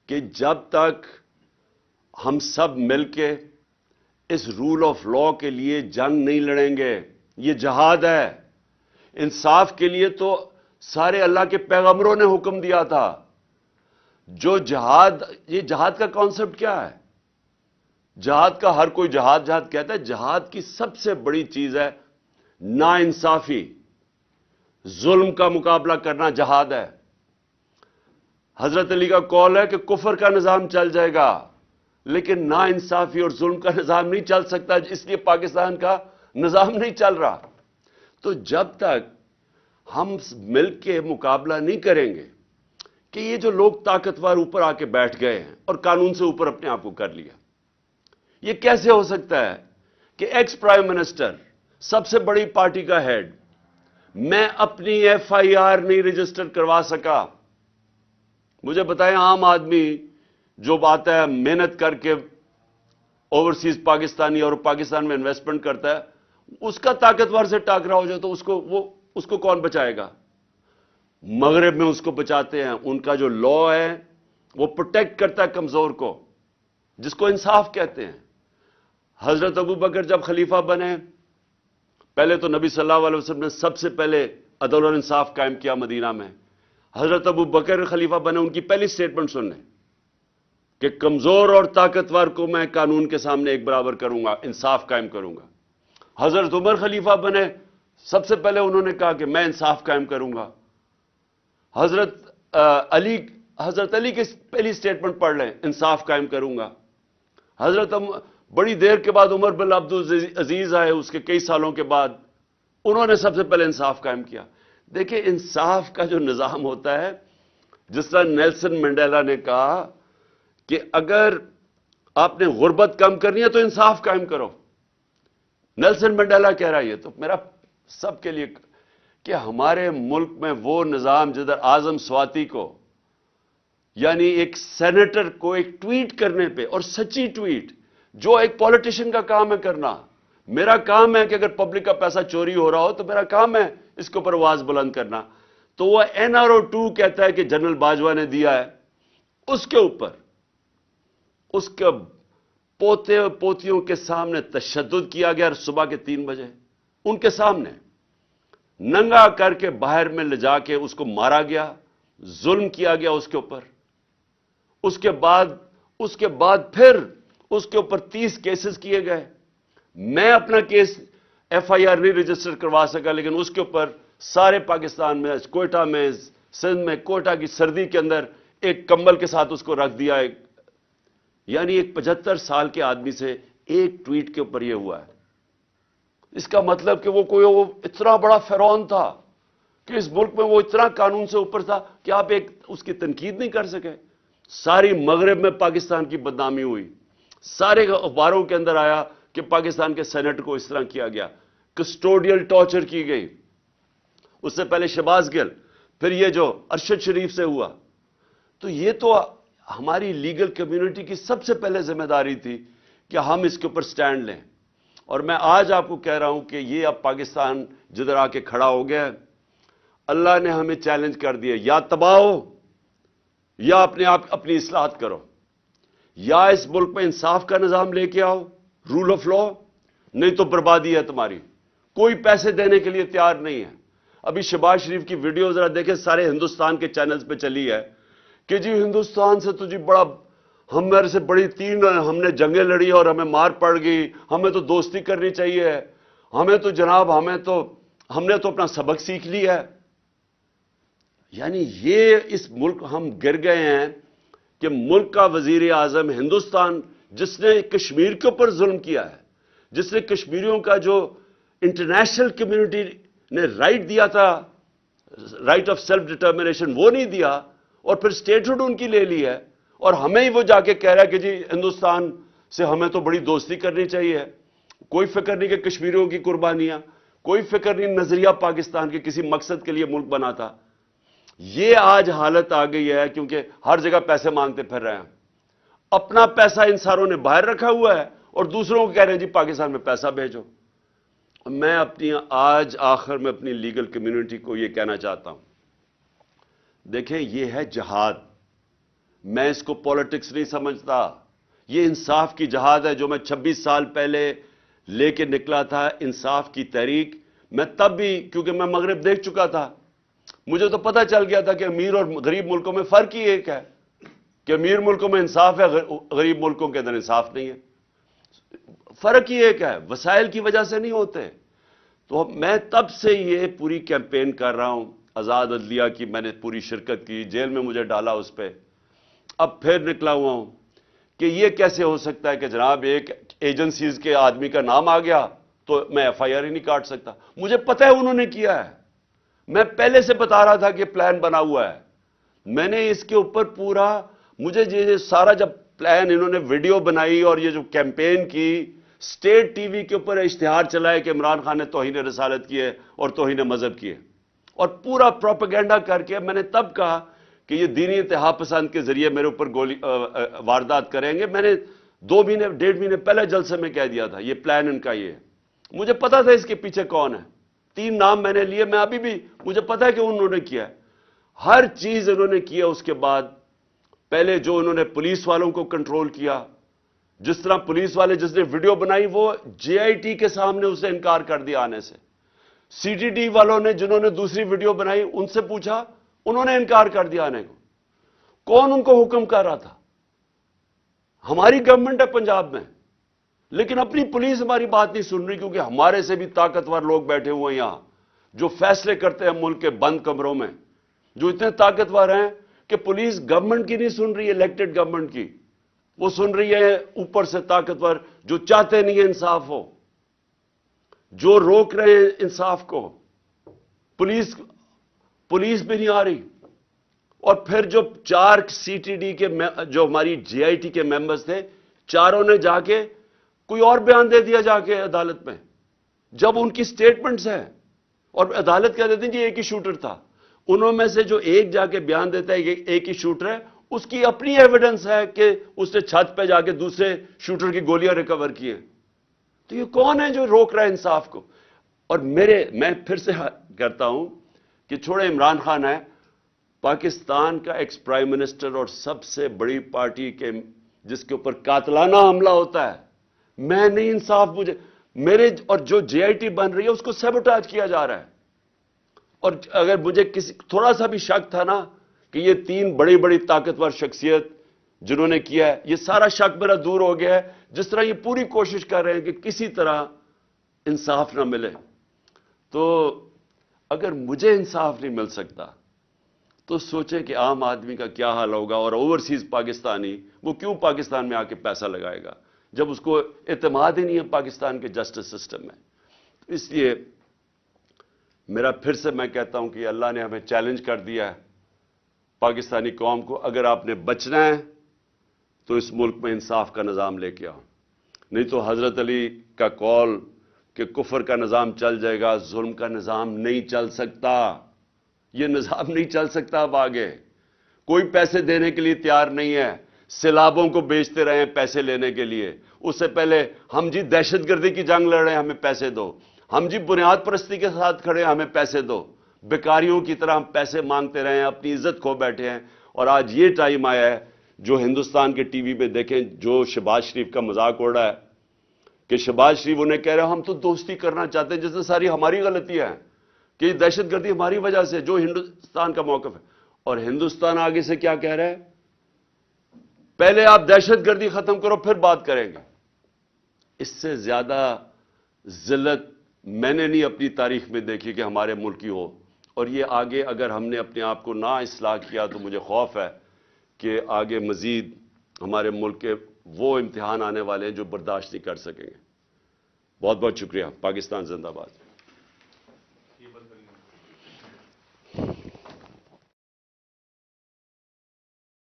کہ جب تک ہم سب مل کے اس رول آف لا کے لیے جنگ نہیں لڑیں گے، یہ جہاد ہے۔ انصاف کے لیے تو سارے اللہ کے پیغمبروں نے حکم دیا تھا۔ جو جہاد، یہ جہاد کا کانسیپٹ کیا ہے؟ جہاد کا ہر کوئی جہاد کہتا ہے، جہاد کی سب سے بڑی چیز ہے نا انصافی، ظلم کا مقابلہ کرنا جہاد ہے۔ حضرت علی کا قول ہے کہ کفر کا نظام چل جائے گا لیکن نا انصافی اور ظلم کا نظام نہیں چل سکتا، اس لیے پاکستان کا نظام نہیں چل رہا۔ تو جب تک ہم مل کے مقابلہ نہیں کریں گے کہ یہ جو لوگ طاقتور اوپر آ کے بیٹھ گئے ہیں اور قانون سے اوپر اپنے آپ کو کر لیا، یہ کیسے ہو سکتا ہے کہ ایکس پرائم منسٹر، سب سے بڑی پارٹی کا ہیڈ، میں اپنی ایف آئی آر نہیں رجسٹر کروا سکا؟ مجھے بتائیں، عام آدمی جو آتا ہے محنت کر کے اوورسیز پاکستانی اور پاکستان میں انویسٹمنٹ کرتا ہے، اس کا طاقتور سے ٹاکرا ہو جائے تو اس کو کون بچائے گا؟ مغرب میں اس کو بچاتے ہیں۔ ان کا جو لا ہے وہ پروٹیکٹ کرتا ہے کمزور کو، جس کو انصاف کہتے ہیں۔ حضرت ابو بکر جب خلیفہ بنے، پہلے تو نبی صلی اللہ علیہ وسلم نے سب سے پہلے عدل اور انصاف قائم کیا مدینہ میں۔ حضرت ابو بکر خلیفہ بنے، ان کی پہلی سٹیٹمنٹ سن لیں کہ کمزور اور طاقتور کو میں قانون کے سامنے ایک برابر کروں گا، انصاف قائم کروں گا۔ حضرت عمر خلیفہ بنے، سب سے پہلے انہوں نے کہا کہ میں انصاف قائم کروں گا۔ حضرت علی کی پہلی سٹیٹمنٹ پڑھ لیں، انصاف قائم کروں گا۔ بڑی دیر کے بعد عمر بن عبدالعزیز آئے، اس کے کئی سالوں کے بعد، انہوں نے سب سے پہلے انصاف قائم کیا۔ دیکھیں، انصاف کا جو نظام ہوتا ہے، جس طرح نیلسن منڈیلا نے کہا کہ اگر آپ نے غربت کم کرنی ہے تو انصاف قائم کرو۔ نیلسن منڈیلا کہہ رہا ہے، یہ تو میرا سب کے لیے، کہ ہمارے ملک میں وہ نظام جدھر اعظم سواتی کو، یعنی ایک سینیٹر کو ایک ٹویٹ کرنے پہ، اور سچی ٹویٹ، جو ایک پولیٹیشین کا کام ہے کرنا، میرا کام ہے کہ اگر پبلک کا پیسہ چوری ہو رہا ہو تو میرا کام ہے اس کے اوپر آواز بلند کرنا، تو وہ NRO2 کہتا ہے کہ جنرل باجوہ نے دیا ہے، اس کے اوپر اس کے پوتے پوتیوں کے سامنے تشدد کیا گیا، صبح کے 3 بجے ان کے سامنے ننگا کر کے باہر میں لے جا کے اس کو مارا گیا، ظلم کیا گیا اس کے اوپر۔ اس کے بعد پھر اس کے اوپر 30 کیسز کیے گئے۔ میں اپنا کیس FIR نہیں رجسٹر کروا سکا، لیکن اس کے اوپر سارے پاکستان میں، کوئٹہ میں، سندھ میں، کوئٹہ کی سردی کے اندر ایک کمبل کے ساتھ اس کو رکھ دیا۔ یعنی ایک 75 سال کے آدمی سے ایک ٹویٹ کے اوپر یہ ہوا ہے۔ اس کا مطلب کہ وہ اتنا بڑا فرعون تھا کہ اس ملک میں وہ اتنا قانون سے اوپر تھا کہ آپ اس کی تنقید نہیں کر سکے۔ ساری مغرب میں پاکستان کی بدنامی ہوئی، سارے اخباروں کے اندر آیا کہ پاکستان کے سینیٹ کو اس طرح کیا گیا، کسٹوڈیل ٹارچر کی گئی۔ اس سے پہلے شہباز گل، پھر یہ جو ارشد شریف سے ہوا۔ تو یہ تو ہماری لیگل کمیونٹی کی سب سے پہلے ذمہ داری تھی کہ ہم اس کے اوپر سٹینڈ لیں۔ اور میں آج آپ کو کہہ رہا ہوں کہ یہ اب پاکستان جدھر آ کے کھڑا ہو گیا ہے، اللہ نے ہمیں چیلنج کر دیا، یا تباہ ہو یا اپنی اصلاحات کرو، یا اس ملک میں انصاف کا نظام لے کے آؤ، رول آف لا، نہیں تو بربادی ہے تمہاری۔ کوئی پیسے دینے کے لیے تیار نہیں ہے۔ ابھی شہباز شریف کی ویڈیو ذرا دیکھیں، سارے ہندوستان کے چینلز پہ چلی ہے کہ جی ہندوستان سے تو جی بڑا، ہمارے سے بڑی 3 ہم نے جنگیں لڑی اور ہمیں مار پڑ گئی، ہمیں تو دوستی کرنی چاہیے، ہمیں تو جناب ہم نے تو اپنا سبق سیکھ لیا ہے۔ یعنی یہ اس ملک ہم گر گئے ہیں کہ ملک کا وزیر اعظم ہندوستان، جس نے کشمیر کے اوپر ظلم کیا ہے، جس نے کشمیریوں کا جو انٹرنیشنل کمیونٹی نے رائٹ دیا تھا، رائٹ آف سیلف ڈٹرمنیشن، وہ نہیں دیا، اور پھر اسٹیٹہڈ ان کی لے لی ہے، اور ہمیں ہی وہ جا کے کہہ رہا ہے کہ جی ہندوستان سے ہمیں تو بڑی دوستی کرنی چاہیے۔ کوئی فکر نہیں کہ کشمیریوں کی قربانیاں، کوئی فکر نہیں نظریہ پاکستان کے کسی مقصد کے لیے ملک بنا تھا۔ یہ آج حالت آ گئی ہے کیونکہ ہر جگہ پیسے مانگتے پھر رہے ہیں۔ اپنا پیسہ ان ساروں نے باہر رکھا ہوا ہے اور دوسروں کو کہہ رہے ہیں جی پاکستان میں پیسہ بھیجو۔ میں آج آخر میں اپنی لیگل کمیونٹی کو یہ کہنا چاہتا ہوں، دیکھیں یہ ہے جہاد، میں اس کو پالیٹکس نہیں سمجھتا. یہ انصاف کی جہاد ہے جو میں 26 سال پہلے لے کے نکلا تھا. انصاف کی تحریک میں تب بھی, کیونکہ میں مغرب دیکھ چکا تھا, مجھے تو پتہ چل گیا تھا کہ امیر اور غریب ملکوں میں فرق ہی ایک ہے, کہ امیر ملکوں میں انصاف ہے, غریب ملکوں کے اندر انصاف نہیں ہے. فرق ہی ایک ہے, وسائل کی وجہ سے نہیں ہوتے. تو میں تب سے یہ پوری کیمپین کر رہا ہوں. آزاد عدلیہ کی میں نے پوری شرکت کی, جیل میں مجھے ڈالا اس پہ. اب پھر نکلا ہوا ہوں کہ یہ کیسے ہو سکتا ہے کہ جناب ایک ایجنسیز کے آدمی کا نام آ گیا تو میں ایف آئی آر ہی نہیں کاٹ سکتا. مجھے پتہ ہے انہوں نے کیا ہے, میں پہلے سے بتا رہا تھا کہ پلان بنا ہوا ہے. میں نے اس کے اوپر پورا, مجھے یہ سارا جب پلان انہوں نے ویڈیو بنائی اور یہ جو کیمپین کی, اسٹیٹ ٹی وی کے اوپر اشتہار چلائے کہ عمران خان نے توہین رسالت کی ہے اور توہین مذہب کی ہے, اور پورا پروپیگنڈا کر کے میں نے تب کہا کہ یہ دینی انتہا پسند کے ذریعے میرے اوپر گولی واردات کریں گے. میں نے 2 مہینے 1.5 مہینے پہلے جلسے میں کہہ دیا تھا یہ پلان ان کا یہ ہے. مجھے پتا تھا اس کے پیچھے کون ہے. 3 نام میں نے لیے, میں ابھی بھی مجھے پتا ہے کہ انہوں نے کیا ہے. ہر چیز انہوں نے کیا. اس کے بعد پہلے جو انہوں نے پولیس والوں کو کنٹرول کیا, جس طرح پولیس والے جس نے ویڈیو بنائی وہ جے آئی ٹی کے سامنے اسے انکار کر دیا آنے سے. سی ٹی ڈی والوں نے جنہوں نے دوسری ویڈیو بنائی ان سے پوچھا, انہوں نے انکار کر دیا آنے کو. کون ان کو حکم کر رہا تھا؟ ہماری گورنمنٹ ہے پنجاب میں, لیکن اپنی پولیس ہماری بات نہیں سن رہی, کیونکہ ہمارے سے بھی طاقتور لوگ بیٹھے ہوئے ہیں یہاں جو فیصلے کرتے ہیں ملک کے بند کمروں میں, جو اتنے طاقتور ہیں کہ پولیس گورنمنٹ کی نہیں سن رہی ہے, الیکٹڈ گورنمنٹ کی. وہ سن رہی ہے اوپر سے طاقتور جو چاہتے نہیں ہے انصاف ہو, جو روک رہے ہیں انصاف کو. پولیس بھی نہیں آ رہی. اور پھر جو 4 سی ٹی ڈی کے جو ہماری جے آئی ٹی کے ممبرز تھے, چاروں نے جا کے کوئی اور بیان دے دیا جا کے عدالت میں, جب ان کی سٹیٹمنٹس ہیں. اور عدالت کہہ دیتی ہیں جی ایک ہی شوٹر تھا. انہوں میں سے جو ایک جا کے بیان دیتا ہے کہ ایک ہی شوٹر ہے, اس کی اپنی ایویڈنس ہے کہ اس نے چھت پہ جا کے دوسرے شوٹر کی گولیاں ریکور کی ہیں. تو یہ کون ہے جو روک رہا ہے انصاف کو؟ اور میں پھر سے کرتا ہوں کہ چھوڑے عمران خان ہے, پاکستان کا ایکس پرائم منسٹر اور سب سے بڑی پارٹی کے جس کے اوپر قاتلانہ حملہ ہوتا ہے, میں نہیں انصاف, مجھے میرے اور جو جے آئی ٹی بن رہی ہے اس کو سیبوٹاج کیا جا رہا ہے. اور اگر مجھے کسی تھوڑا سا بھی شک تھا نا کہ یہ 3 بڑی بڑی طاقتور شخصیت جنہوں نے کیا ہے, یہ سارا شک میرا دور ہو گیا ہے. جس طرح یہ پوری کوشش کر رہے ہیں کہ کسی طرح انصاف نہ ملے, تو اگر مجھے انصاف نہیں مل سکتا تو سوچیں کہ عام آدمی کا کیا حال ہوگا. اور اوورسیز پاکستانی وہ کیوں پاکستان میں آ کے پیسہ لگائے گا جب اس کو اعتماد ہی نہیں ہے پاکستان کے جسٹس سسٹم میں. اس لیے میرا پھر سے میں کہتا ہوں کہ اللہ نے ہمیں چیلنج کر دیا ہے پاکستانی قوم کو, اگر آپ نے بچنا ہے تو اس ملک میں انصاف کا نظام لے کے آؤ, نہیں تو حضرت علی کا قول کہ کفر کا نظام چل جائے گا, ظلم کا نظام نہیں چل سکتا. یہ نظام نہیں چل سکتا. اب آگے کوئی پیسے دینے کے لیے تیار نہیں ہے. سیلابوں کو بیچتے رہے ہیں پیسے لینے کے لیے. اس سے پہلے ہم جی دہشت گردی کی جنگ لڑ رہے ہیں, ہمیں پیسے دو. ہم جی بنیاد پرستی کے ساتھ کھڑے ہیں, ہمیں پیسے دو. بیکاریوں کی طرح ہم پیسے مانگتے رہے ہیں, اپنی عزت کھو بیٹھے ہیں. اور آج یہ ٹائم آیا ہے جو ہندوستان کے ٹی وی پہ دیکھیں جو شہباز شریف کا مذاق اڑ رہا ہے کہ شہباز شریف انہیں کہہ رہے ہیں ہم تو دوستی کرنا چاہتے ہیں, جس میں ساری ہماری غلطیاں ہیں کہ یہ دہشت گردی ہماری وجہ سے, جو ہندوستان کا موقف ہے. اور ہندوستان آگے سے کیا کہہ رہا ہے, پہلے آپ دہشت گردی ختم کرو پھر بات کریں گے. اس سے زیادہ ذلت میں نے نہیں اپنی تاریخ میں دیکھی کہ ہمارے ملک کی ہو. اور یہ آگے اگر ہم نے اپنے آپ کو نہ اصلاح کیا تو مجھے خوف ہے کہ آگے مزید ہمارے ملک کے وہ امتحان آنے والے ہیں جو برداشت نہیں کر سکیں گے. بہت بہت شکریہ. پاکستان زندہ باد.